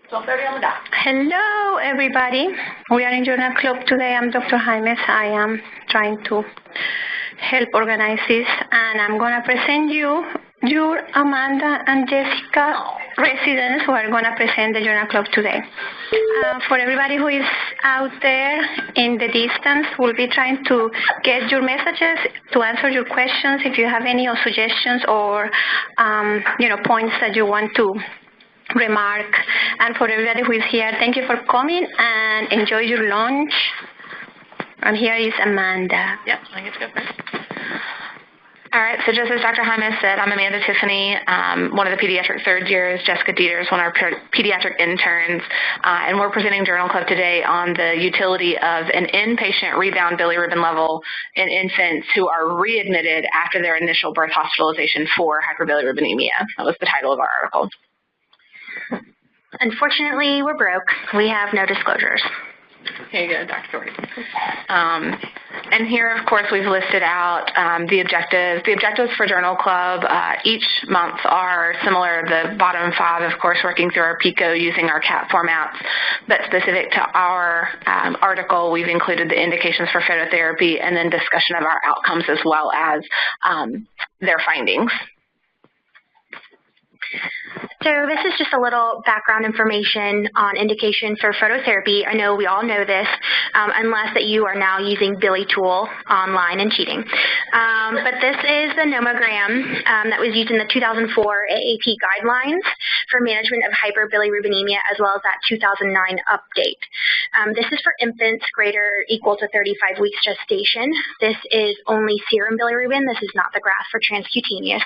12:30 on the dot. Hello, everybody. We are in Journal Club today. I'm Dr. Jaimes. I am trying to help organize this, and I'm going to present you your Amanda and Jessica residents who are going to present the Journal Club today. For everybody who is out there in the distance, we'll be trying to get your messages to answer your questions if you have any or suggestions or points that you want to remark. And for everybody who is here, thank you for coming and enjoy your lunch. And here is Amanda. Yep, I get to go first. All right, so just as Dr. Jaimes said, I'm Amanda Tiffany, one of the pediatric third years. Jessica Dieter is one of our pediatric interns, and we're presenting Journal Club today on the utility of an inpatient rebound bilirubin level in infants who are readmitted after their initial birth hospitalization for hyperbilirubinemia. That was the title of our article. Unfortunately, we're broke. We have no disclosures. Here you go, Dr. Doherty. And here, of course, we've listed out the objectives. The objectives for Journal Club each month are similar. The bottom 5, of course, working through our PICO using our CAP formats, but specific to our article, we've included the indications for phototherapy and then discussion of our outcomes as well as their findings. So this is just a little background information on indication for phototherapy. I know we all know this, unless that you are now using Billy Tool online and cheating. But this is the nomogram that was used in the 2004 AAP guidelines for management of hyperbilirubinemia, as well as that 2009 update. This is for infants greater or equal to 35 weeks gestation. This is only serum bilirubin. This is not the graph for transcutaneous,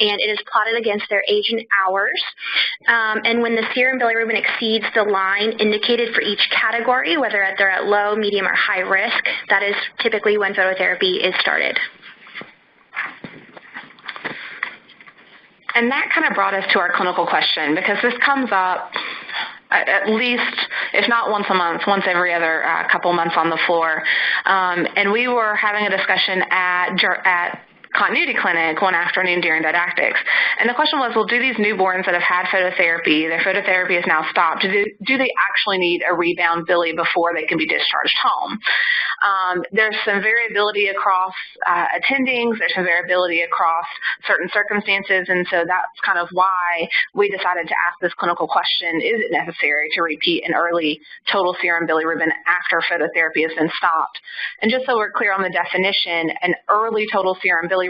and it is plotted against their age in hours. And when the serum bilirubin exceeds the line indicated for each category, whether they're at low, medium, or high risk, that is typically when phototherapy is started. And that kind of brought us to our clinical question, because this comes up at least, if not once a month, once every other couple months on the floor. And we were having a discussion at Continuity Clinic one afternoon during didactics. And the question was, well, do these newborns that have had phototherapy, their phototherapy is now stopped, do they actually need a rebound bili before they can be discharged home? There's some variability across attendings, there's some variability across certain circumstances, and so that's kind of why we decided to ask this clinical question, is it necessary to repeat an early total serum bilirubin after phototherapy has been stopped? And just so we're clear on the definition, an early total serum bilirubin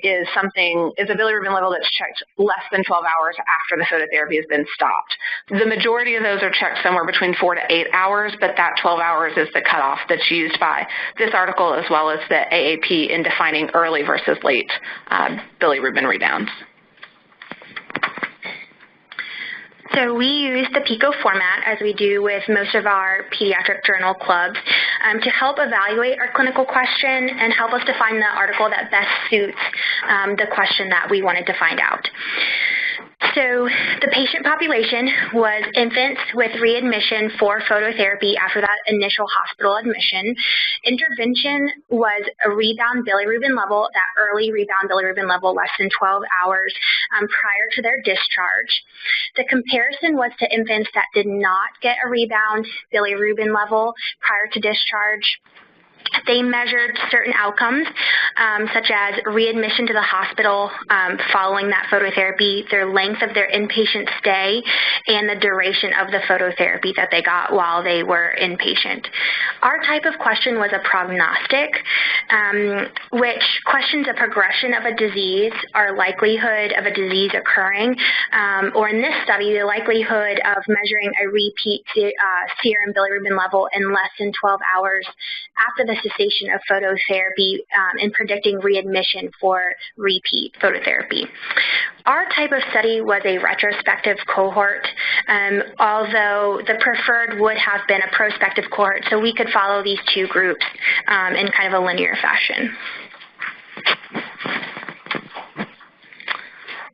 is a bilirubin level that's checked less than 12 hours after the phototherapy has been stopped. The majority of those are checked somewhere between 4 to 8 hours, but that 12 hours is the cutoff that's used by this article as well as the AAP in defining early versus late bilirubin rebounds. So we use the PICO format, as we do with most of our pediatric journal clubs, to help evaluate our clinical question and help us define the article that best suits the question that we wanted to find out. So the patient population was infants with readmission for phototherapy after that initial hospital admission. Intervention was a rebound bilirubin level, that early rebound bilirubin level less than 12 hours prior to their discharge. The comparison was to infants that did not get a rebound bilirubin level prior to discharge. They measured certain outcomes, such as readmission to the hospital following that phototherapy, their length of their inpatient stay, and the duration of the phototherapy that they got while they were inpatient. Our type of question was a prognostic, which questions a progression of a disease or likelihood of a disease occurring, or in this study, the likelihood of measuring a repeat serum bilirubin level in less than 12 hours after the cessation of phototherapy and predicting readmission for repeat phototherapy. Our type of study was a retrospective cohort, although the preferred would have been a prospective cohort, so we could follow these two groups in kind of a linear fashion.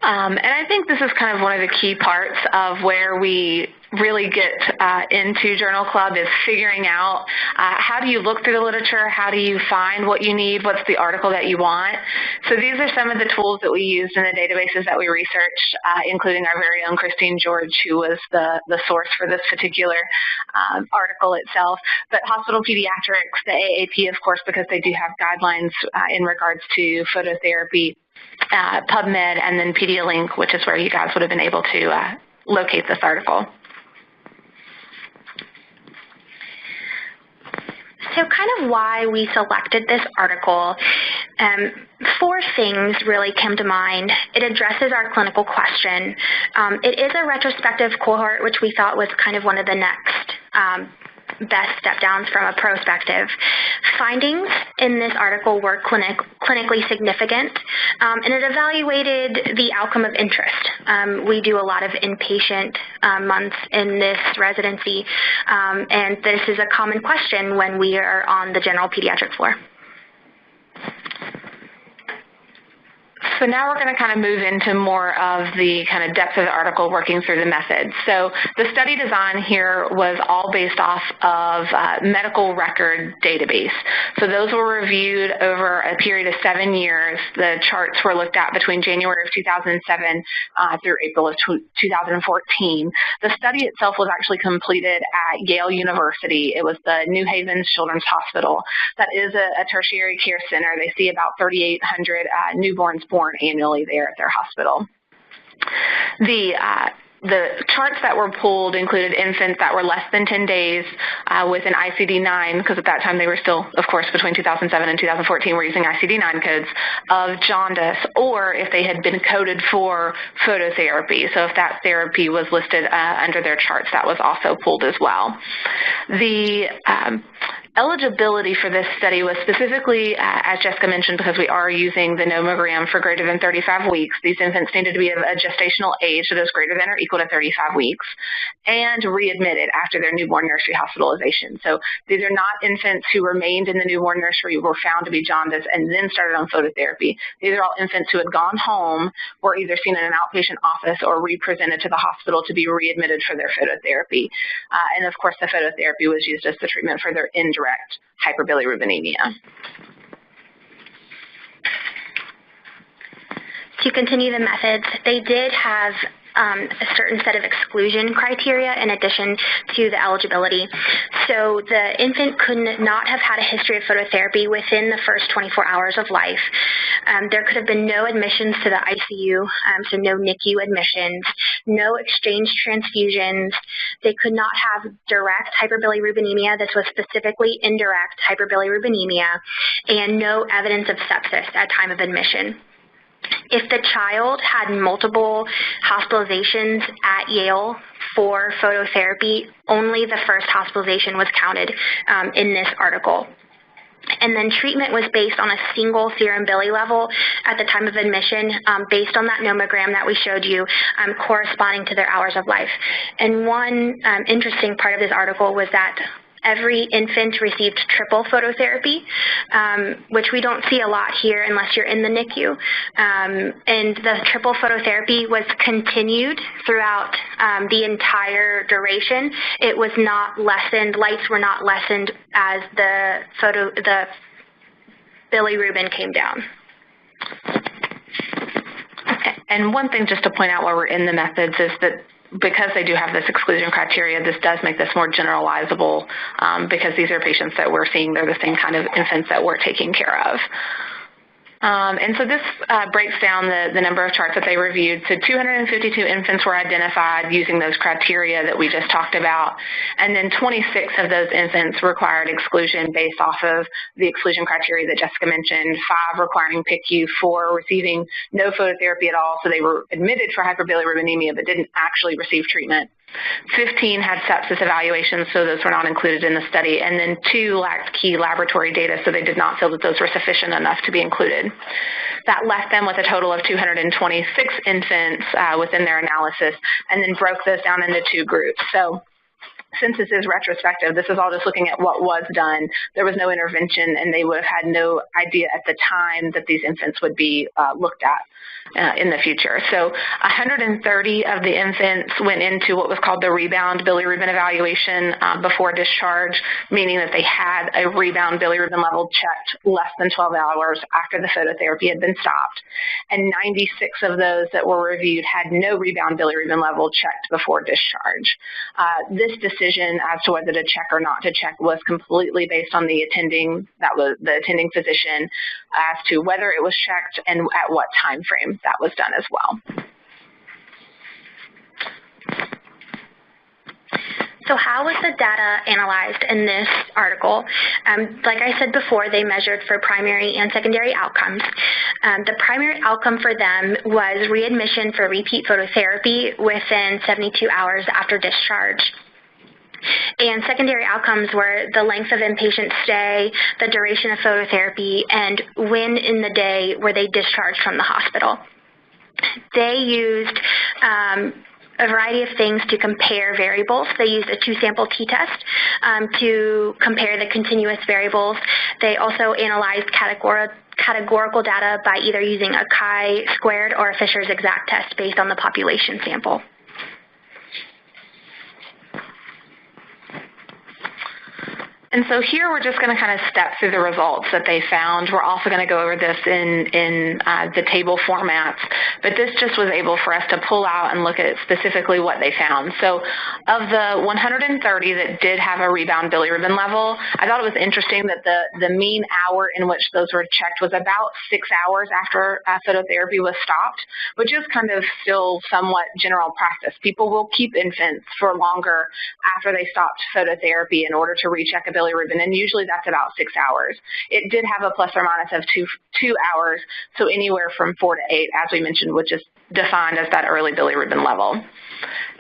And I think this is kind of one of the key parts of where we really get into Journal Club is figuring out how do you look through the literature, how do you find what you need, what's the article that you want. So these are some of the tools that we used in the databases that we researched, including our very own Christine George, who was the source for this particular article itself. But Hospital Pediatrics, the AAP, of course, because they do have guidelines in regards to phototherapy, PubMed, and then PediaLink, which is where you guys would have been able to locate this article. So kind of why we selected this article, 4 things really came to mind. It addresses our clinical question. It is a retrospective cohort, which we thought was kind of one of the next best step downs from a prospective. Findings in this article were clinically significant, and it evaluated the outcome of interest. We do a lot of inpatient months in this residency, and this is a common question when we are on the general pediatric floor. So now we're going to kind of move into more of the kind of depth of the article, working through the methods. So the study design here was all based off of medical record database. So those were reviewed over a period of 7 years. The charts were looked at between January of 2007 through April of 2014. The study itself was actually completed at Yale University. It was the New Haven Children's Hospital. That is a tertiary care center. They see about 3,800 newborns born annually there at their hospital. The charts that were pulled included infants that were less than 10 days with an ICD-9, because at that time they were still, of course, between 2007 and 2014, we're using ICD-9 codes, of jaundice, or if they had been coded for phototherapy. So if that therapy was listed under their charts, that was also pulled as well. The eligibility for this study was specifically, as Jessica mentioned, because we are using the nomogram for greater than 35 weeks. These infants needed to be of a gestational age that is greater than or equal to 35 weeks and readmitted after their newborn nursery hospitalization. So these are not infants who remained in the newborn nursery, were found to be jaundiced, and then started on phototherapy. These are all infants who had gone home, were either seen in an outpatient office or re-presented to the hospital to be readmitted for their phototherapy. And of course, the phototherapy was used as the treatment for their indirect hyperbilirubinemia. To continue the methods, they did have a certain set of exclusion criteria in addition to the eligibility. So the infant could not have had a history of phototherapy within the first 24 hours of life. There could have been no admissions to the ICU, so no NICU admissions, no exchange transfusions. They could not have direct hyperbilirubinemia. This was specifically indirect hyperbilirubinemia, and no evidence of sepsis at time of admission. If the child had multiple hospitalizations at Yale for phototherapy, only the first hospitalization was counted in this article. And then treatment was based on a single serum bili level at the time of admission, based on that nomogram that we showed you, corresponding to their hours of life. And one interesting part of this article was that every infant received triple phototherapy, which we don't see a lot here unless you're in the NICU. And the triple phototherapy was continued throughout the entire duration. It was not lessened, lights were not lessened as the bilirubin came down. And one thing just to point out while we're in the methods is that because they do have this exclusion criteria, this does make this more generalizable because these are patients that we're seeing. They're the same kind of infants that we're taking care of. And so this breaks down the number of charts that they reviewed. So 252 infants were identified using those criteria that we just talked about, and then 26 of those infants required exclusion based off of the exclusion criteria that Jessica mentioned, 5 requiring PICU, 4 receiving no phototherapy at all, so they were admitted for hyperbilirubinemia but didn't actually receive treatment. 15 had sepsis evaluations, so those were not included in the study, and then 2 lacked key laboratory data, so they did not feel that those were sufficient enough to be included. That left them with a total of 226 infants within their analysis, and then broke those down into 2 groups. So since this is retrospective, this is all just looking at what was done. There was no intervention, and they would have had no idea at the time that these infants would be looked at in the future. So 130 of the infants went into what was called the rebound bilirubin evaluation before discharge, meaning that they had a rebound bilirubin level checked less than 12 hours after the phototherapy had been stopped. And 96 of those that were reviewed had no rebound bilirubin level checked before discharge. This decision as to whether to check or not to check was completely based on the attending physician as to whether it was checked and at what time frame that was done as well. So how was the data analyzed in this article? Like I said before, they measured for primary and secondary outcomes. The primary outcome for them was readmission for repeat phototherapy within 72 hours after discharge. And secondary outcomes were the length of inpatient stay, the duration of phototherapy, and when in the day were they discharged from the hospital. They used a variety of things to compare variables. They used a two-sample t-test to compare the continuous variables. They also analyzed categorical data by either using a chi-squared or a Fisher's exact test based on the population sample. And so here we're just going to kind of step through the results that they found. We're also going to go over this in the table formats, but this just was able for us to pull out and look at specifically what they found. So of the 130 that did have a rebound bilirubin level, I thought it was interesting that the mean hour in which those were checked was about 6 hours after phototherapy was stopped, which is kind of still somewhat general practice. People will keep infants for longer after they stopped phototherapy in order to recheck a bilirubin, and usually that's about 6 hours. It did have a plus or minus of two hours, so anywhere from 4 to 8, as we mentioned, which is defined as that early bilirubin level.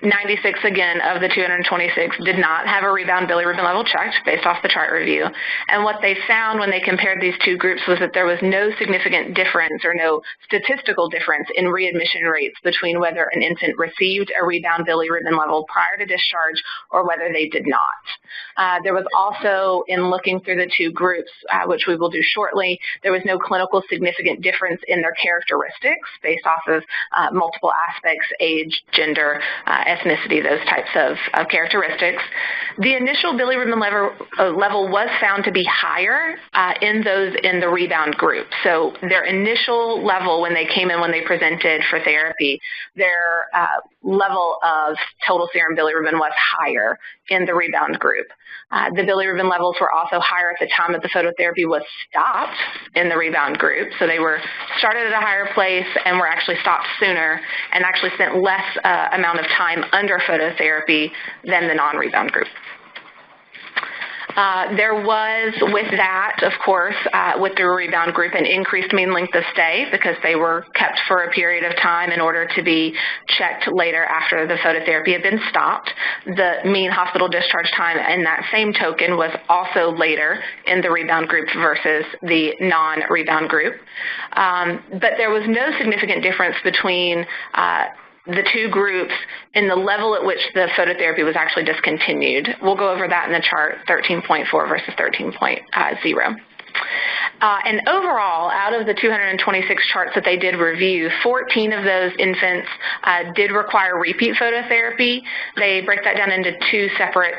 96, again, of the 226 did not have a rebound bilirubin level checked based off the chart review. And what they found when they compared these two groups was that there was no significant difference or no statistical difference in readmission rates between whether an infant received a rebound bilirubin level prior to discharge or whether they did not. There was also, in looking through the two groups, which we will do shortly, there was no clinical significant difference in their characteristics based off of multiple aspects, age, gender, ethnicity, those types of characteristics. The initial bilirubin level was found to be higher in those in the rebound group. So their initial level when they came in, when they presented for therapy, their level of total serum bilirubin was higher in the rebound group. The bilirubin levels were also higher at the time that the phototherapy was stopped in the rebound group. So they were started at a higher place and were actually stopped sooner and actually spent less amount of time under phototherapy than the non-rebound group. There was, with that, of course, with the rebound group, an increased mean length of stay because they were kept for a period of time in order to be checked later after the phototherapy had been stopped. The mean hospital discharge time in that same token was also later in the rebound group versus the non-rebound group. But there was no significant difference between the two groups in the level at which the phototherapy was actually discontinued. We'll go over that in the chart 13.4 versus 13.0. And overall, out of the 226 charts that they did review, 14 of those infants did require repeat phototherapy. They break that down into two separate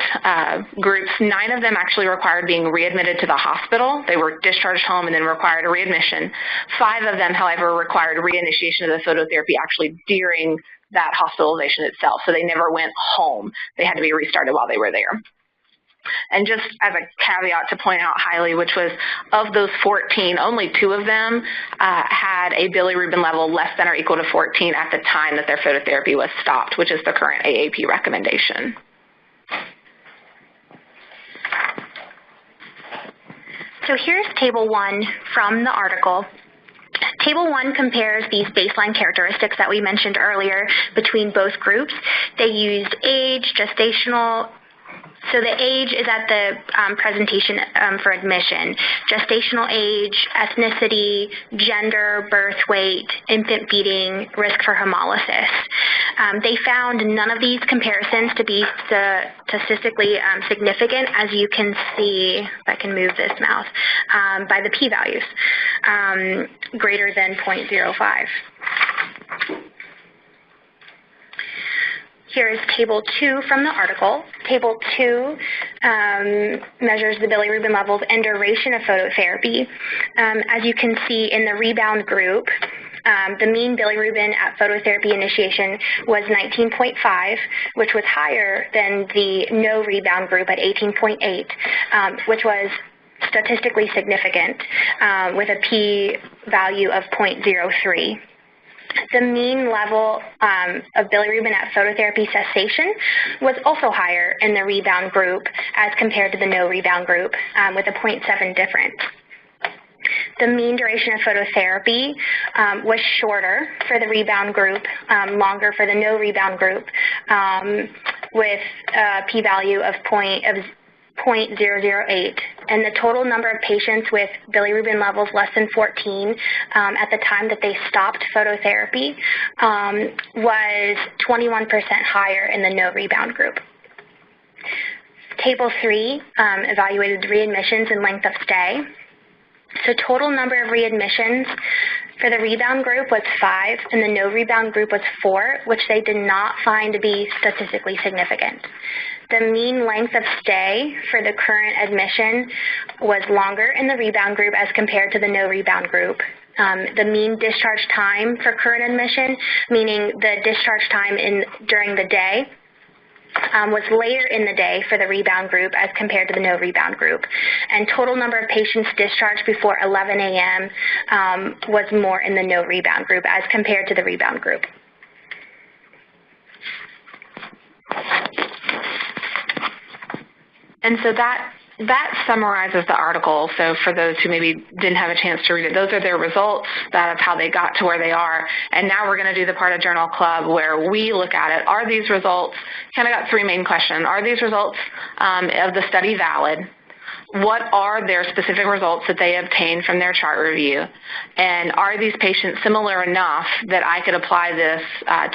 groups. 9 of them actually required being readmitted to the hospital. They were discharged home and then required a readmission. 5 of them, however, required reinitiation of the phototherapy actually during that hospitalization itself. So they never went home. They had to be restarted while they were there. And just as a caveat to point out highly, which was of those 14, only 2 of them had a bilirubin level less than or equal to 14 at the time that their phototherapy was stopped, which is the current AAP recommendation. So here's Table 1 from the article. Table 1 compares these baseline characteristics that we mentioned earlier between both groups. They used age, gestational So the age is at the presentation for admission. Gestational age, ethnicity, gender, birth weight, infant feeding, risk for hemolysis. They found none of these comparisons to be statistically significant, as you can see, if I can move this mouse, by the p-values, greater than 0.05. Here is Table 2 from the article. Table 2 measures the bilirubin levels and duration of phototherapy. As you can see in the rebound group, the mean bilirubin at phototherapy initiation was 19.5, which was higher than the no rebound group at 18.8, which was statistically significant with a p-value of 0.03. The mean level of bilirubin at phototherapy cessation was also higher in the rebound group as compared to the no rebound group, with a 0.7 difference. The mean duration of phototherapy was shorter for the rebound group, longer for the no rebound group, with a p-value of 0.008, and the total number of patients with bilirubin levels less than 14 at the time that they stopped phototherapy was 21% higher in the no rebound group. Table 3 evaluated readmissions and length of stay. So total number of readmissions for the rebound group was 5, and the no rebound group was 4, which they did not find to be statistically significant. The mean length of stay for the current admission was longer in the rebound group as compared to the no rebound group. The mean discharge time for current admission, meaning the discharge time during the day, was later in the day for the rebound group as compared to the no rebound group. And total number of patients discharged before 11 a.m. Was more in the no rebound group as compared to the rebound group. And so that summarizes the article. So for those who maybe didn't have a chance to read it, those are their results, that of how they got to where they are. And now we're going to do the part of Journal Club where we look at it. Are these results, kind of got 3 main questions. Are these results of the study valid? What are their specific results that they obtained from their chart review? And are these patients similar enough that I could apply this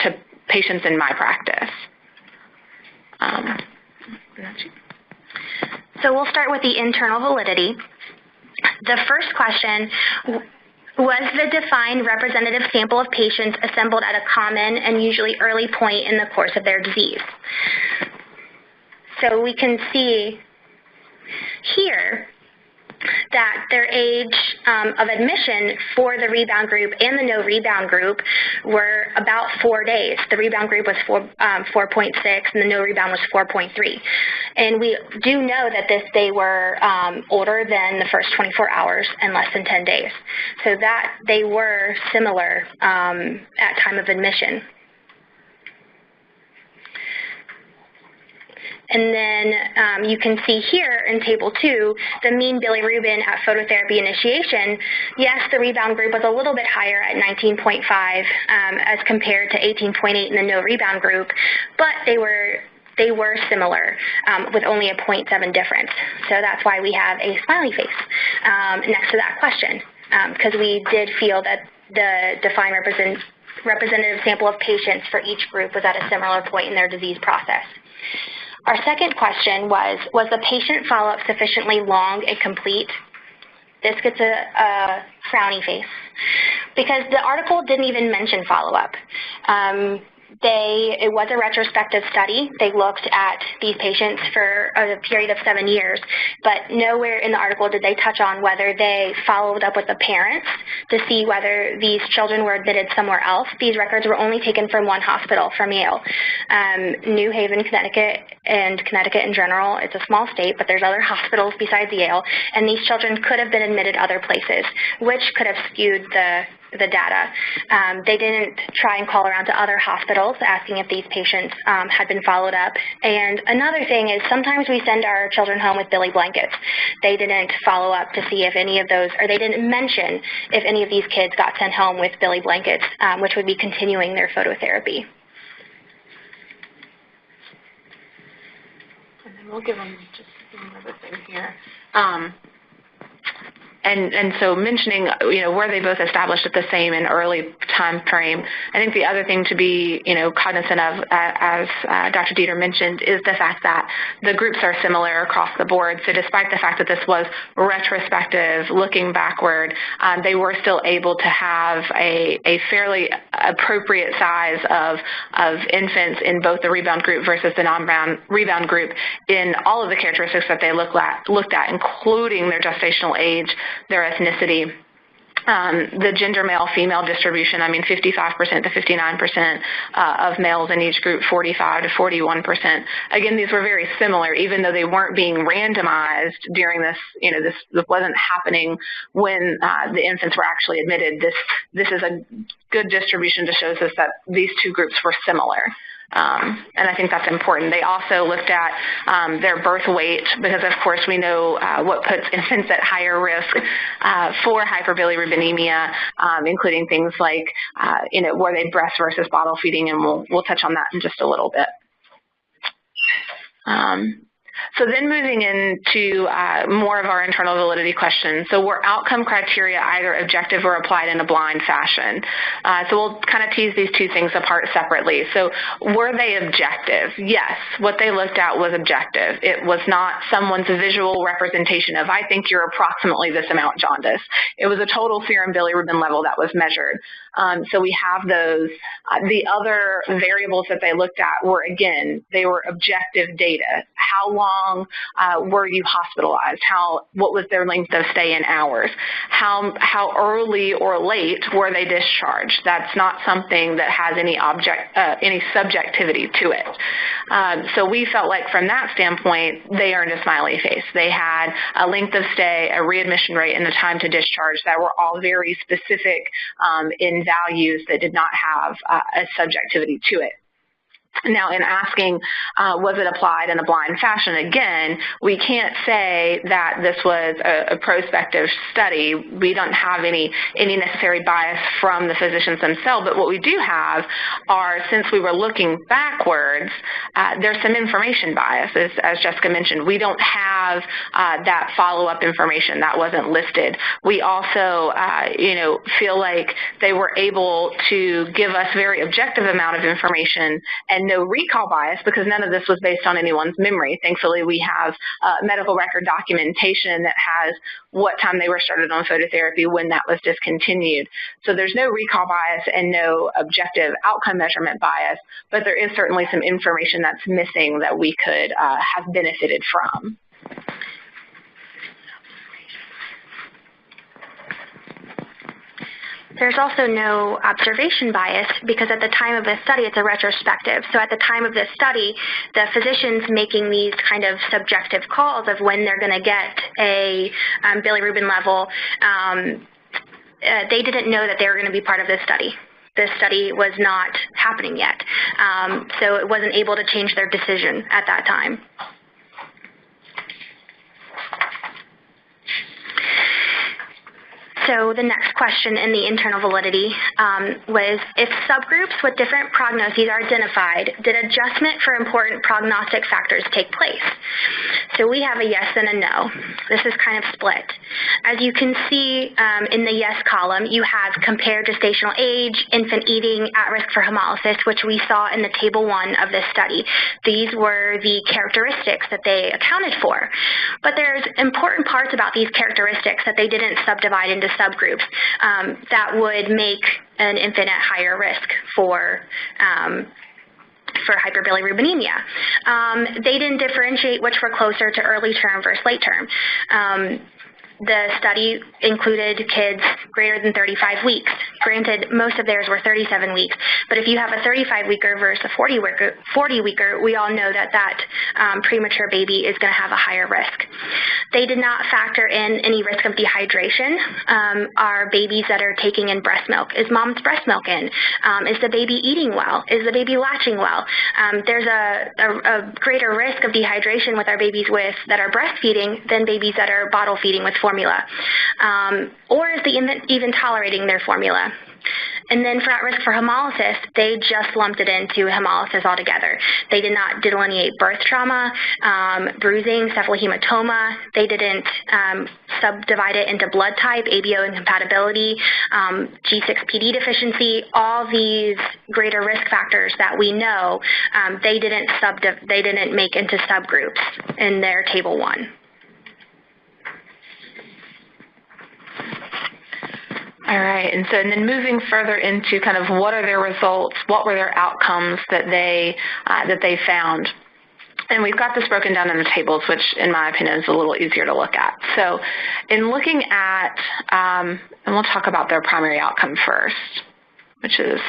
to patients in my practice? So we'll start with the internal validity. The first question, was the defined representative sample of patients assembled at a common and usually early point in the course of their disease? So we can see here that their age of admission for the rebound group and the no rebound group were about 4 days. The rebound group was 4.6 and the no rebound was 4.3. And we do know that they were older than the first 24 hours and less than 10 days. So that they were similar at time of admission. And then you can see here in Table 2, the mean bilirubin at phototherapy initiation. Yes, the rebound group was a little bit higher at 19.5 as compared to 18.8 in the no rebound group, but they were similar with only a 0.7 difference. So that's why we have a smiley face next to that question, because we did feel that the defined representative sample of patients for each group was at a similar point in their disease process. Our second question was the patient follow-up sufficiently long and complete? This gets a frowny face, because the article didn't even mention follow-up. It was a retrospective study. They looked at these patients for a period of 7 years, but nowhere in the article did they touch on whether they followed up with the parents to see whether these children were admitted somewhere else. These records were only taken from one hospital, from Yale. New Haven, Connecticut, and Connecticut in general, it's a small state, but there's other hospitals besides Yale, and these children could have been admitted other places, which could have skewed the data. They didn't try and call around to other hospitals asking if these patients had been followed up. And another thing is sometimes we send our children home with Billy blankets. They didn't follow up to see if any of those, or they didn't mention if any of these kids got sent home with Billy blankets, which would be continuing their phototherapy. And we'll give them just another thing here. And so mentioning, were they both established at the same and early time frame? I think the other thing to be, cognizant of, as Dr. Dieter mentioned, is the fact that the groups are similar across the board. So despite the fact that this was retrospective, looking backward, they were still able to have a fairly appropriate size of infants in both the rebound group versus the non-rebound group in all of the characteristics that they looked at, including their gestational age, their ethnicity, the gender male-female distribution. 55% to 59% of males in each group, 45 to 41%. Again, these were very similar, even though they weren't being randomized during this. This wasn't happening when the infants were actually admitted. This is a good distribution to show us that these two groups were similar. And I think that's important. They also looked at their birth weight because, of course, we know what puts infants at higher risk for hyperbilirubinemia, including things like, were they breast versus bottle feeding, and we'll touch on that in just a little bit. So then moving into more of our internal validity questions. So were outcome criteria either objective or applied in a blind fashion? So we'll kind of tease these two things apart separately. So were they objective? Yes, what they looked at was objective. It was not someone's visual representation of, I think you're approximately this amount jaundice. It was a total serum bilirubin level that was measured. So we have those. The other variables that they looked at were, again, they were objective data. How long were you hospitalized? What was their length of stay in hours? How early or late were they discharged? That's not something that has any subjectivity to it. So we felt like from that standpoint, they earned a smiley face. They had a length of stay, a readmission rate, and a time to discharge that were all very specific in values that did not have a subjectivity to it. Now, in asking, was it applied in a blind fashion, again, we can't say that this was a prospective study. We don't have any necessary bias from the physicians themselves, but what we do have are, since we were looking backwards, there's some information bias, as Jessica mentioned. We don't have that follow-up information. That wasn't listed. We also, feel like they were able to give us very objective amount of information and no recall bias because none of this was based on anyone's memory. Thankfully, we have medical record documentation that has what time they were started on phototherapy, when that was discontinued. So there's no recall bias and no objective outcome measurement bias, but there is certainly some information that's missing that we could have benefited from. There's also no observation bias because at the time of the study, it's a retrospective. So at the time of the study, the physicians making these kind of subjective calls of when they're going to get a bilirubin level, they didn't know that they were going to be part of this study. This study was not happening yet. So it wasn't able to change their decision at that time. So the next question in the internal validity was, if subgroups with different prognoses are identified, did adjustment for important prognostic factors take place? So we have a yes and a no. This is kind of split. As you can see in the yes column, you have compared gestational age, infant eating, at risk for hemolysis, which we saw in the table 1 of this study. These were the characteristics that they accounted for. But there's important parts about these characteristics that they didn't subdivide into subgroups that would make an infant at higher risk for hyperbilirubinemia. They didn't differentiate which were closer to early term versus late term. The study included kids greater than 35 weeks. Granted, most of theirs were 37 weeks, but if you have a 35-weeker versus a 40-weeker, we all know that premature baby is going to have a higher risk. They did not factor in any risk of dehydration. Are babies that are taking in breast milk? Is mom's breast milk in? Is the baby eating well? Is the baby latching well? There's a greater risk of dehydration with our babies that are breastfeeding than babies that are bottle feeding with formula. Or is the infant even tolerating their formula? And then for at risk for hemolysis, they just lumped it into hemolysis altogether. They did not delineate birth trauma, bruising, cephalohematoma. They didn't subdivide it into blood type, ABO incompatibility, G6PD deficiency. All these greater risk factors that we know, they didn't make into subgroups in their Table 1. All right, and then moving further into kind of what are their results, what were their outcomes that they found. And we've got this broken down into tables, which in my opinion is a little easier to look at. So in looking at, and we'll talk about their primary outcome first, which is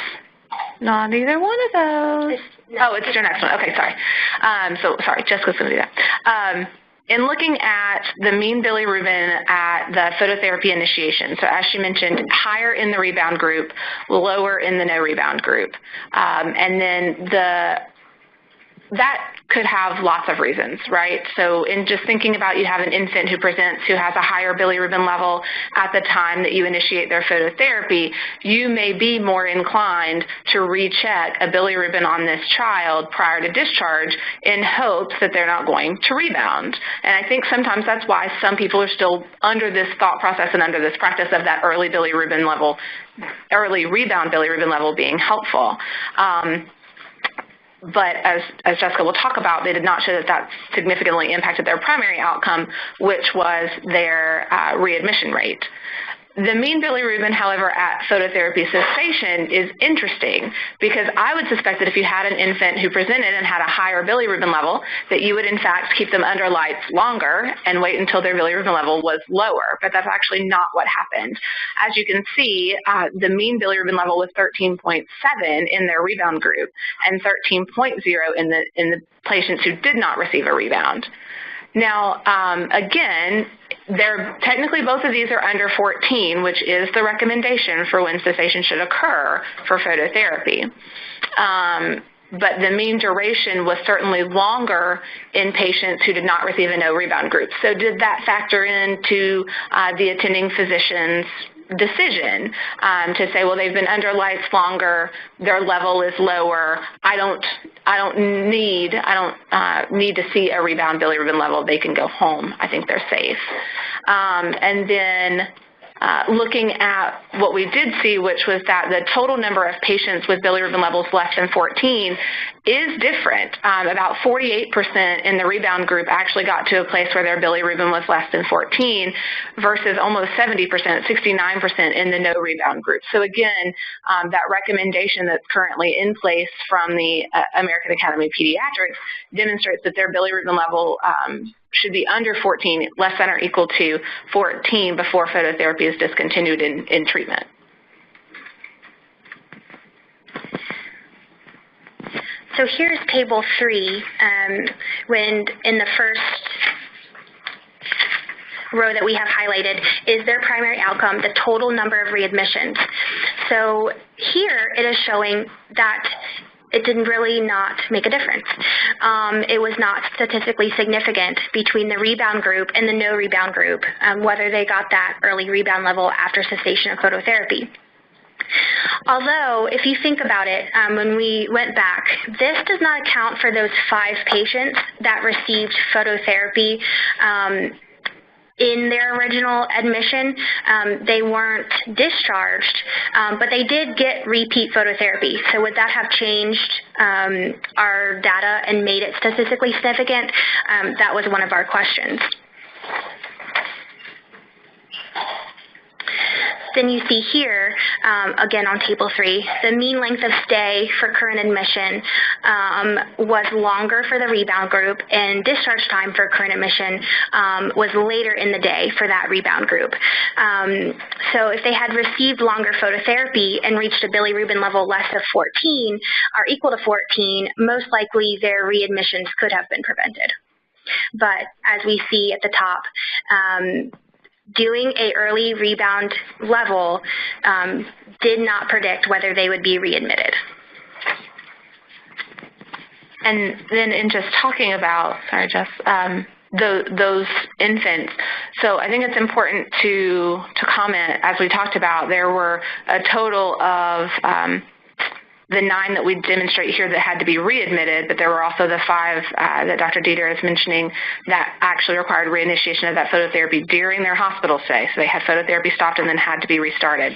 not either one of those. Oh, it's your next one. Okay, sorry. So sorry, Jessica's going to do that. In looking at the mean bilirubin at the phototherapy initiation, so as she mentioned, higher in the rebound group, lower in the no rebound group. And then that could have lots of reasons, right? So in just thinking about you have an infant who presents who has a higher bilirubin level at the time that you initiate their phototherapy, you may be more inclined to recheck a bilirubin on this child prior to discharge in hopes that they're not going to rebound. And I think sometimes that's why some people are still under this thought process and under this practice of that early bilirubin level, early rebound bilirubin level being helpful. But as Jessica will talk about, they did not show that that significantly impacted their primary outcome, which was their readmission rate. The mean bilirubin, however, at phototherapy cessation is interesting because I would suspect that if you had an infant who presented and had a higher bilirubin level, that you would in fact keep them under lights longer and wait until their bilirubin level was lower, but that's actually not what happened. As you can see, the mean bilirubin level was 13.7 in their rebound group and 13.0 in the patients who did not receive a rebound. Now, again, technically both of these are under 14, which is the recommendation for when cessation should occur for phototherapy. But the mean duration was certainly longer in patients who did not receive a no rebound group. So did that factor into the attending physician's decision to say, well, they've been under lights longer, their level is lower, I don't need to see a rebound bilirubin level, they can go home, I think they're safe. And then looking at what we did see, which was that the total number of patients with bilirubin levels less than 14 is different. About 48% in the rebound group actually got to a place where their bilirubin was less than 14 versus almost 70%, 69% in the no rebound group. So again, that recommendation that's currently in place from the American Academy of Pediatrics demonstrates that their bilirubin level should be under 14, less than or equal to 14 before phototherapy is discontinued in treatment. So here's Table 3, when in the first row that we have highlighted is their primary outcome, the total number of readmissions. So here it is showing that it didn't really not make a difference. It was not statistically significant between the rebound group and the no rebound group, whether they got that early rebound level after cessation of phototherapy. Although, if you think about it, when we went back, this does not account for those 5 patients that received phototherapy in their original admission. They weren't discharged, but they did get repeat phototherapy. So would that have changed our data and made it statistically significant? That was one of our questions. Then you see here, again on Table 3, the mean length of stay for current admission was longer for the rebound group, and discharge time for current admission was later in the day for that rebound group. So if they had received longer phototherapy and reached a bilirubin level less than 14 or equal to 14, most likely their readmissions could have been prevented. But as we see at the top, doing a early rebound level did not predict whether they would be readmitted. And then in just talking about, sorry, Jess, those infants, so I think it's important to comment, as we talked about, there were a total of the 9 that we demonstrate here that had to be readmitted, but there were also the 5 that Dr. Dieter is mentioning that actually required reinitiation of that phototherapy during their hospital stay. So they had phototherapy stopped and then had to be restarted.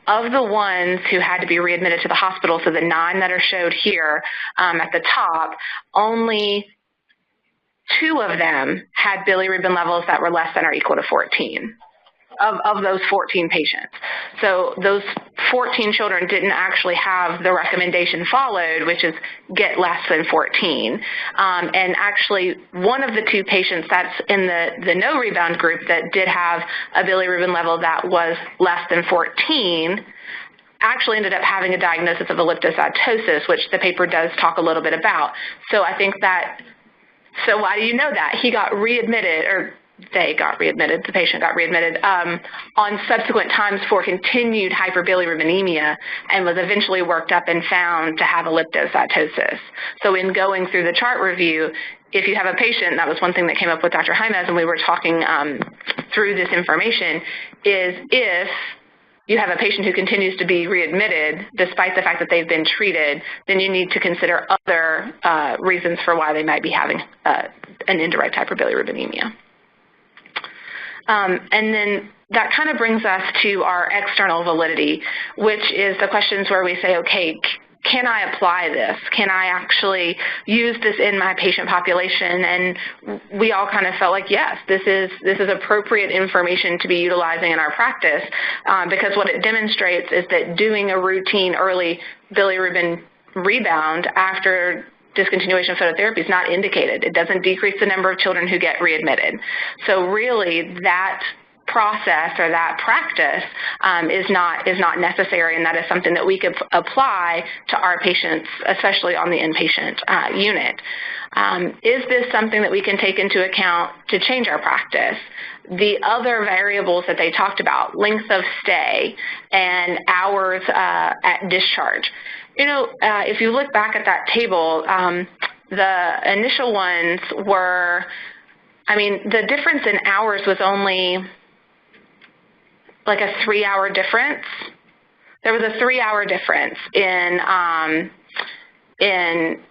Of the ones who had to be readmitted to the hospital, so the 9 that are showed here at the top, only 2 of them had bilirubin levels that were less than or equal to 14. Of those 14 patients. So those 14 children didn't actually have the recommendation followed, which is get less than 14. And actually, one of the 2 patients that's in the no rebound group that did have a bilirubin level that was less than 14 actually ended up having a diagnosis of elliptocytosis, which the paper does talk a little bit about. So I think that, so why do you know that? He got readmitted, or they got readmitted, the patient got readmitted on subsequent times for continued hyperbilirubinemia and was eventually worked up and found to have elliptocytosis. So in going through the chart review, if you have a patient, that was one thing that came up with Dr. Jaimez when we were talking through this information, is if you have a patient who continues to be readmitted despite the fact that they've been treated, then you need to consider other reasons for why they might be having an indirect hyperbilirubinemia. And then that kind of brings us to our external validity, which is the questions where we say, okay, can I apply this? Can I actually use this in my patient population? And we all kind of felt like, yes, this is appropriate information to be utilizing in our practice because what it demonstrates is that doing a routine early bilirubin rebound after discontinuation of phototherapy is not indicated. It doesn't decrease the number of children who get readmitted. So really that process or that practice is not necessary, and that is something that we could apply to our patients, especially on the inpatient unit. Is this something that we can take into account to change our practice? The other variables that they talked about, length of stay and hours at discharge. You know, if you look back at that table, the initial ones were, I mean, the difference in hours was only like a 3-hour difference. There was a 3-hour difference in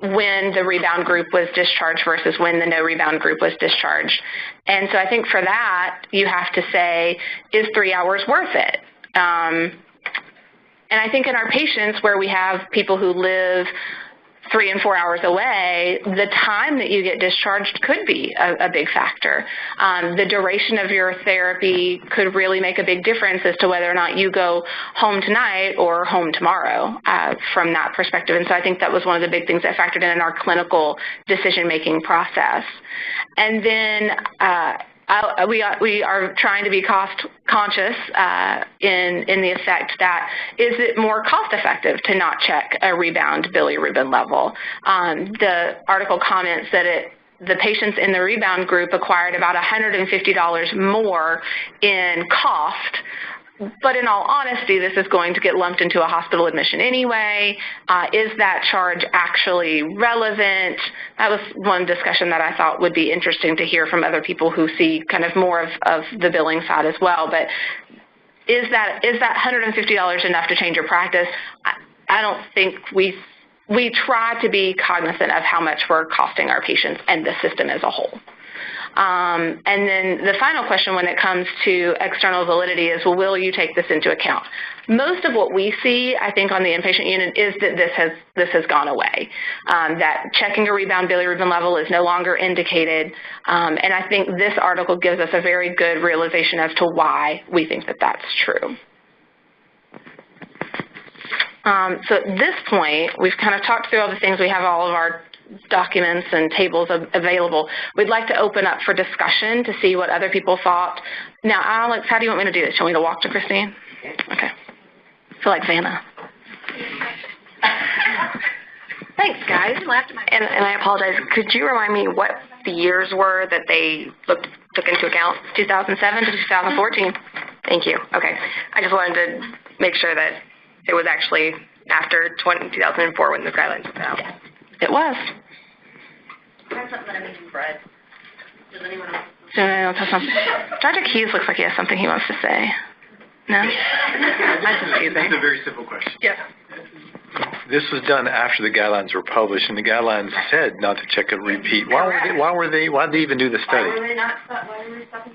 when the rebound group was discharged versus when the no rebound group was discharged. And so I think for that, you have to say, is 3 hours worth it? And I think in our patients where we have people who live 3 and 4 hours away, the time that you get discharged could be a big factor. The duration of your therapy could really make a big difference as to whether or not you go home tonight or home tomorrow from that perspective. And so I think that was one of the big things that factored in our clinical decision-making process. And then we are trying to be cost conscious in the effect that is it more cost effective to not check a rebound bilirubin level? The article comments that the patients in the rebound group acquired about $150 more in cost. But in all honesty, this is going to get lumped into a hospital admission anyway. Is that charge actually relevant? That was one discussion that I thought would be interesting to hear from other people who see kind of more of the billing side as well. But is that $150 enough to change your practice? I don't think we try to be cognizant of how much we're costing our patients and the system as a whole. And then the final question when it comes to external validity is, well, will you take this into account? Most of what we see, I think, on the inpatient unit is that this has gone away, that checking a rebound bilirubin level is no longer indicated. And I think this article gives us a very good realization as to why we think that that's true. So at this point, we've kind of talked through all the things. We have all of our documents and tables available. We'd like to open up for discussion to see what other people thought. Now, Alex, how do you want me to do this? Do you want me to walk to Christine? Okay. I feel like Vanna. Thanks, guys. And I apologize. Could you remind me what the years were that they took into account? 2007 to 2014. Thank you. Okay. I just wanted to make sure that it was actually after 2004 when the guidelines were put out. Yeah. It was. I have something that I need from Fred. Does anyone else? Dr. Keyes looks like he has something he wants to say. No? That's confusing. It's a very simple question. Yes. This was done after the guidelines were published, and the guidelines said not to check a repeat. Why did they even do the study? Why were they stopping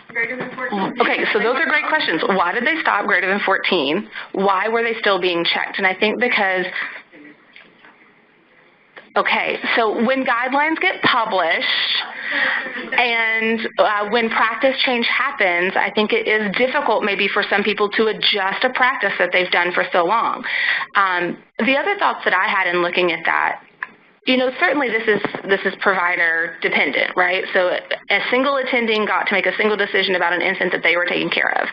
greater than 14? Okay, so those are great questions. Why did they stop greater than 14? Why were they still being checked? And I think because, okay, so when guidelines get published and when practice change happens, I think it is difficult maybe for some people to adjust a practice that they've done for so long. The other thoughts that I had in looking at that, you know, certainly this is provider dependent, right? So a single attending got to make a single decision about an infant that they were taking care of.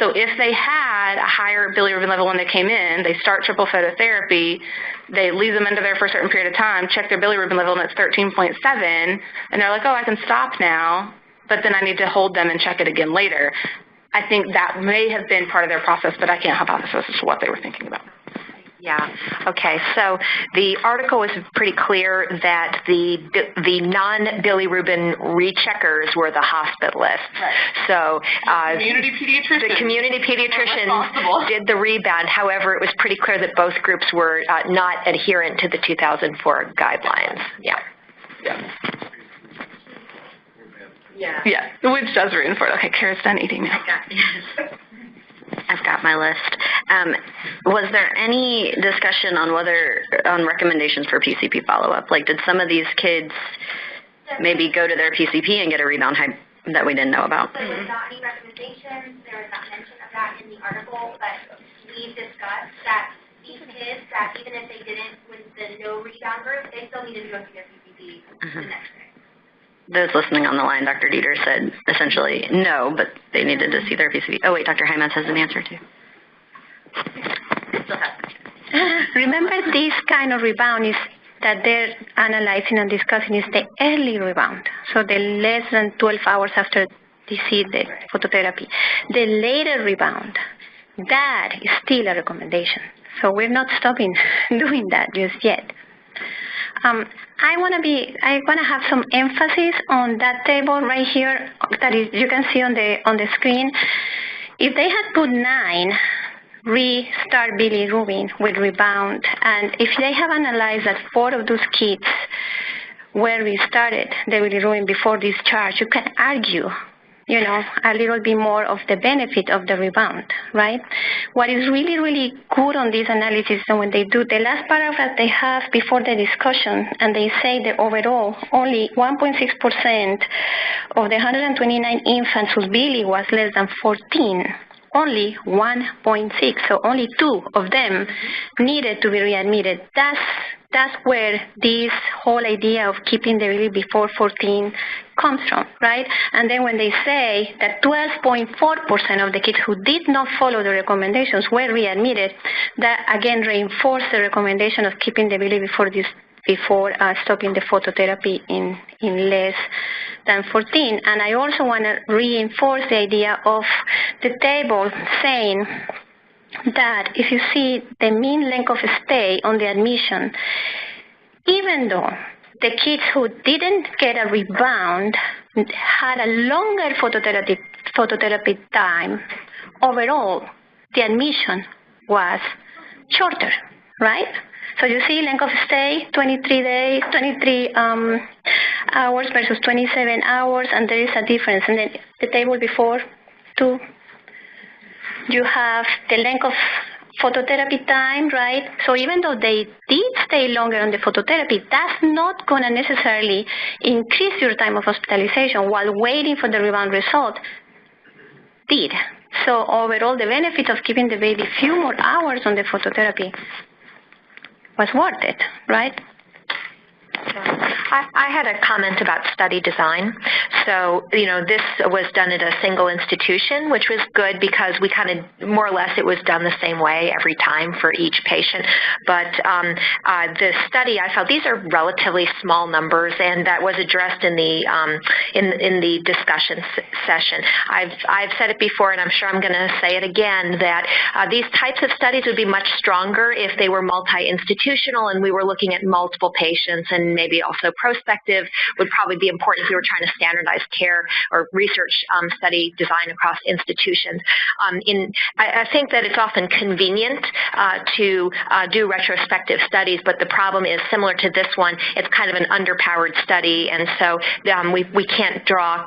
So if they had a higher bilirubin level when they came in, they start triple phototherapy, they leave them under there for a certain period of time, check their bilirubin level and it's 13.7, and they're like, oh, I can stop now, but then I need to hold them and check it again later. I think that may have been part of their process, but I can't hypothesize as to what they were thinking about. Yeah. Okay. So the article was pretty clear that the non-bilirubin recheckers were the hospitalists. Right. So the community pediatricians did the rebound. However, it was pretty clear that both groups were not adherent to the 2004 guidelines. Yeah. Yeah. Yeah. Which does reinforce. Okay, Kara's done eating now. I've got my list. Was there any discussion on recommendations for PCP follow-up? Like, did some of these kids maybe go to their PCP and get a rebound that we didn't know about? There was not any recommendations. There was not mention of that in the article, but we discussed that these kids, that even if they didn't with the no rebound group, they still needed to go see their PCP the next day. Those listening on the line, Dr. Dieter said essentially no, but they needed to see their PCP. Oh, wait, Dr. Hymas has an answer, too. Remember, this kind of rebound is that they're analyzing and discussing is the early rebound, so the less than 12 hours after they see the phototherapy. The later rebound, that is still a recommendation. So we're not stopping doing that just yet. I want to have some emphasis on that table right here that is, you can see on the screen. If they had put 9, restart bilirubin with rebound, and if they have analyzed that 4 of those kids were restarted the bilirubin before discharge, you can argue, you know, a little bit more of the benefit of the rebound, right? What is really, really good on this analysis is when they do the last paragraph they have before the discussion, and they say that overall only 1.6% of the 129 infants whose bili was less than 14, only 1.6, so only 2 of them needed to be readmitted. That's where this whole idea of keeping the bili before 14 comes from, right? And then when they say that 12.4% of the kids who did not follow the recommendations were readmitted, that again reinforced the recommendation of keeping the bili before stopping the phototherapy in less than 14. And I also want to reinforce the idea of the table saying that if you see the mean length of stay on the admission, even though the kids who didn't get a rebound had a longer phototherapy time, overall, the admission was shorter, right? So you see length of stay, 23 hours versus 27 hours, and there is a difference. And then the table before, 2, you have the length of phototherapy time, right? So even though they did stay longer on the phototherapy, that's not going to necessarily increase your time of hospitalization while waiting for the rebound result did. So overall, the benefit of keeping the baby a few more hours on the phototherapy was worth it, right? I had a comment about study design. So, you know, this was done at a single institution, which was good because we kind of, more or less, it was done the same way every time for each patient. But the study, I felt these are relatively small numbers, and that was addressed in the discussion session. I've said it before, and I'm sure I'm going to say it again, that these types of studies would be much stronger if they were multi-institutional and we were looking at multiple patients and maybe also prospective would probably be important if you were trying to standardize care or research study design across institutions. I think that it's often convenient to do retrospective studies, but the problem is similar to this one, it's kind of an underpowered study, and so we can't draw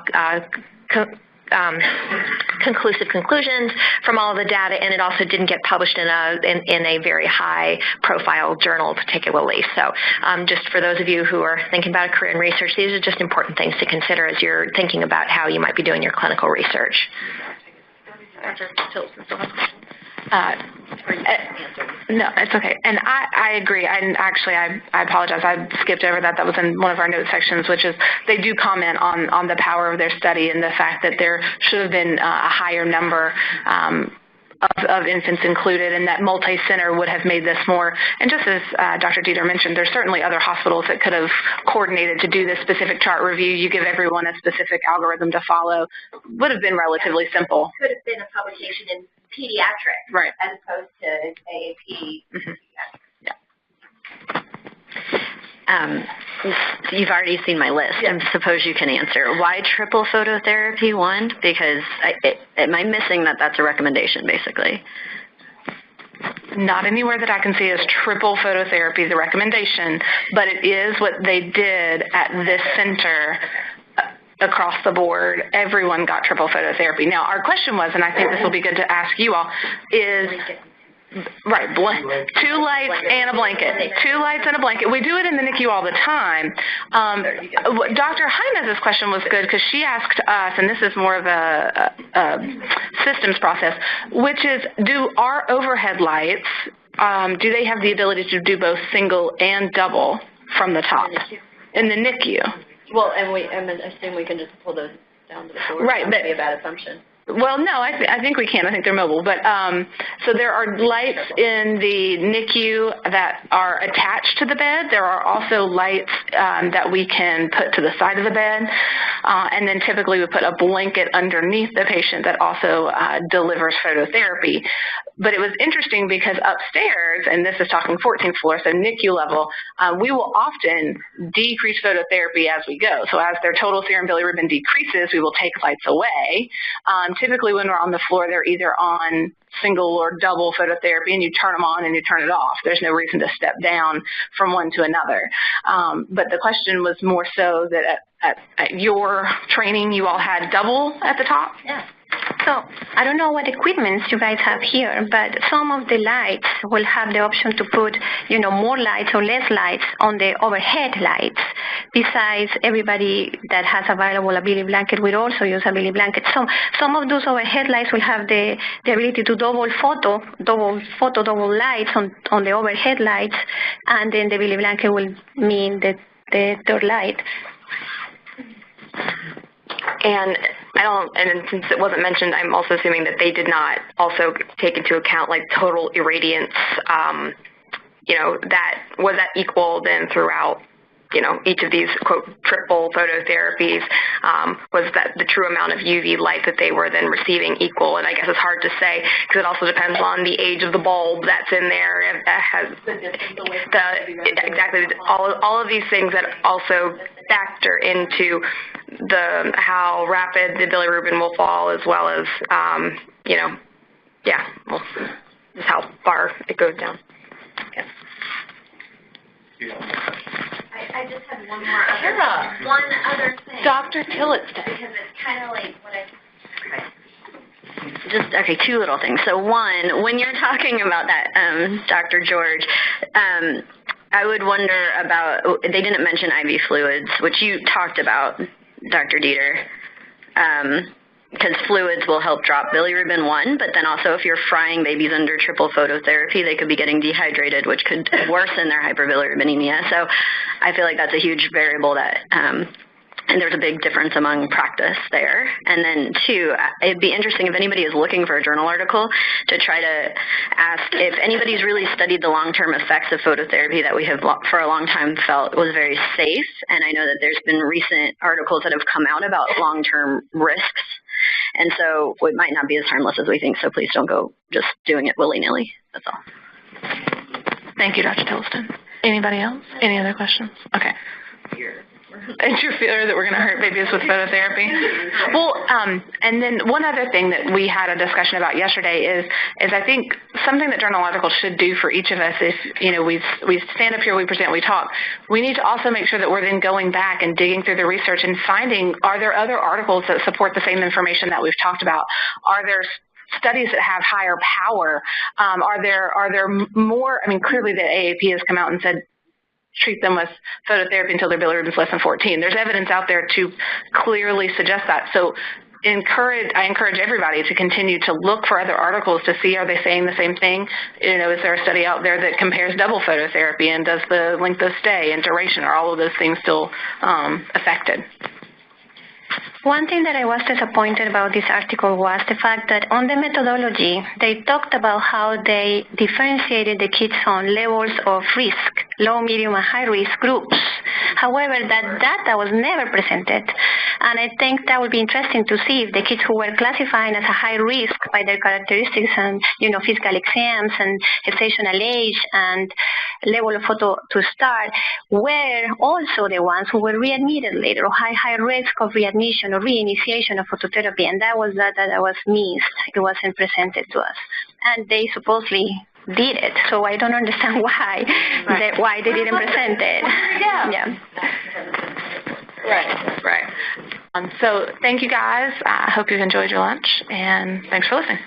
conclusive conclusions from all of the data, and it also didn't get published in a very high-profile journal particularly. So just for those of you who are thinking about a career in research, these are just important things to consider as you're thinking about how you might be doing your clinical research. No, it's okay. And I agree. I apologize. I skipped over that. That was in one of our note sections, which is they do comment on the power of their study and the fact that there should have been a higher number of infants included, and that multi-center would have made this more. And just as Dr. Dieter mentioned, there's certainly other hospitals that could have coordinated to do this specific chart review. You give everyone a specific algorithm to follow. Would have been relatively simple. Could have been a publication in pediatric, right, as opposed to AAP. Mm-hmm. You've already seen my list, and suppose you can answer. Why triple phototherapy 1? Because am I missing that that's a recommendation, basically? Not anywhere that I can see as triple phototherapy the recommendation, but it is what they did at this center across the board. Everyone got triple phototherapy. Now, our question was, and I think this will be good to ask you all, is... Right, 2 lights and a blanket. 2 lights and a blanket. We do it in the NICU all the time. Dr. Jaimez's question was good because she asked us, and this is more of a systems process, which is, do our overhead lights, do they have the ability to do both single and double from the top? In the NICU. Well, and I assume we can just pull those down to the floor. Right, that would be a bad assumption. Well, no, I think we can. I think they're mobile. But so there are lights in the NICU that are attached to the bed. There are also lights that we can put to the side of the bed. And then typically we put a blanket underneath the patient that also delivers phototherapy. But it was interesting because upstairs, and this is talking 14th floor, so NICU level, we will often decrease phototherapy as we go. So as their total serum bilirubin decreases, we will take lights away. Typically when we're on the floor, they're either on single or double phototherapy, and you turn them on and you turn it off. There's no reason to step down from one to another. But the question was more so that at your training, you all had double at the top? Yeah. So I don't know what equipment you guys have here, but some of the lights will have the option to put, more lights or less lights on the overhead lights. Besides, everybody that has available a Billy blanket will also use a Billy blanket. Some of those overhead lights will have the ability to double lights on the overhead lights, and then the Billy blanket will mean the third light. And since it wasn't mentioned, I'm also assuming that they did not also take into account like total irradiance, was that equal then throughout, each of these, quote, triple phototherapies? Was that the true amount of UV light that they were then receiving equal? And I guess it's hard to say because it also depends on the age of the bulb that's in there. It has exactly all of these things that also factor into how rapid the bilirubin will fall, as well as just how far it goes down. Yes. I just have one other thing. Dr. Tillotson. Because it's kind of like what Okay, 2 little things. So one, when you're talking about that, Dr. George, I would wonder about, they didn't mention IV fluids, which you talked about, Dr. Dieter, because fluids will help drop bilirubin 1, but then also if you're frying babies under triple phototherapy, they could be getting dehydrated, which could worsen their hyperbilirubinemia. So I feel like that's a huge variable that, and there's a big difference among practice there. And then 2, it'd be interesting if anybody is looking for a journal article to try to ask if anybody's really studied the long-term effects of phototherapy that we have for a long time felt was very safe. And I know that there's been recent articles that have come out about long-term risks. And so it might not be as harmless as we think, so please don't go just doing it willy-nilly. That's all. Thank you, Dr. Tillotson. Anybody else? Any other questions? Okay. Interfere that we're going to hurt babies with phototherapy. Well, and then one other thing that we had a discussion about yesterday is I think something that journal articles should do for each of us is, we stand up here, we present, we talk. We need to also make sure that we're then going back and digging through the research and finding, are there other articles that support the same information that we've talked about? Are there studies that have higher power? Are there more? I mean, clearly the AAP has come out and said treat them with phototherapy until their bilirubin is less than 14. There's evidence out there to clearly suggest that. So I encourage everybody to continue to look for other articles to see, are they saying the same thing? Is there a study out there that compares double phototherapy, and does the length of stay and duration, are all of those things still affected? One thing that I was disappointed about this article was the fact that on the methodology, they talked about how they differentiated the kids on levels of risk, low, medium, and high risk groups. However, that data was never presented. And I think that would be interesting to see if the kids who were classified as a high risk by their characteristics and, physical exams and gestational age and level of photo to start were also the ones who were readmitted later or high risk of readmission or reinitiation of phototherapy. And that was data that was missed. It wasn't presented to us. And they supposedly did it. So I don't understand why they didn't present it. Yeah. Right. So thank you guys. I hope you've enjoyed your lunch, and thanks for listening.